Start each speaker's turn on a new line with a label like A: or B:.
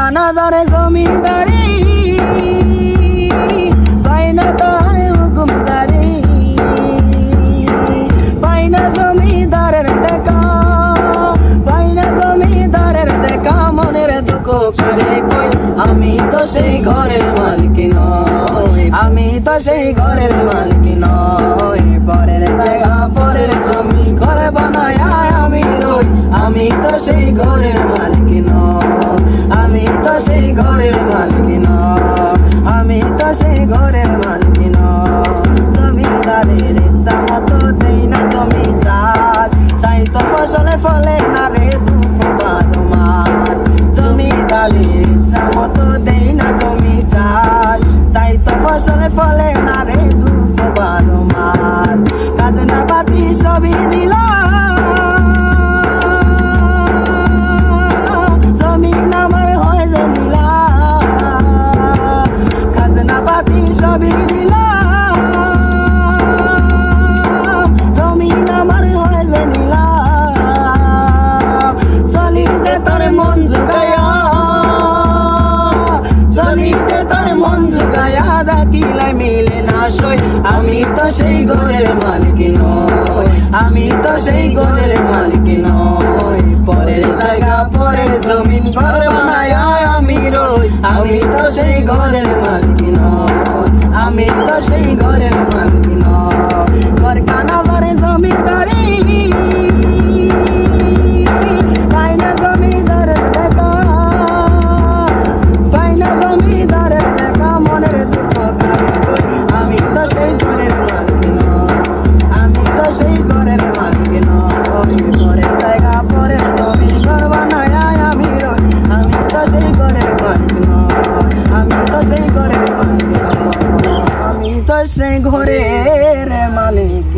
A: কানাদারে জমিদারি পাইনা তার হুকুম জারি পাইনা জমিদারের দেখা পাইনা জমিদারের দেখা মনের দুঃখ করে কই আমি তো সেই ঘরের মালিক নই আমি তো সেই ঘরের মালিক নই পরের জায়গা পরের জমি ঘর বানায় আমি রই আমি তো সেই ঘরের মালিক নই আমি তো সেই ঘরের মালিক নই আমি তো সেই ঘরের মালিক নই জমিদারের ইচ্ছা মতো দেই না জমি চাষ তাই তো ফসলে ফলে না রে দুঃখ 12 মাস জমিদারের ইচ্ছা মতো দেই না জমি চাষ তাই তো ফসলে ফলে না রে দুঃখ 12 মাস খাজনা পাতি সবই দিলাম জমিন আমার হয় যে নিলাম খাজনা পাতি সবই দিলাম জমিন আমার হয় যে নিলাম চলি যে তোর মন জুগায়া চলি যে তোর মন জুগায়া ডাকিলে মিলে না সই আমি তো সেই ঘরের মালিক নই আমি তো সেই ঘরের মালিক নই পরের জায়গা পরের জমিন ঘর বানায় আমি রই আমি তো সেই ঘরের মালিক নই আমি তো সেই ঘরের মালিক নই ঘর কানাদারে জমিদারি পাইনা জমিদারের দেখা পাইনা জমিদারের দেখা মনের দুঃখ করে কই আমি তো সেই ঘরের মালিক নই আমি তো সেই ঘরের মালিক নই পরের জায়গা পরের জমি ঘর বানায় আমি রই আমি তো সেই ঘরের মালিক নই আমি তো সেই ঘরের মালিক নই আমি তো সেই ঘরের মালিক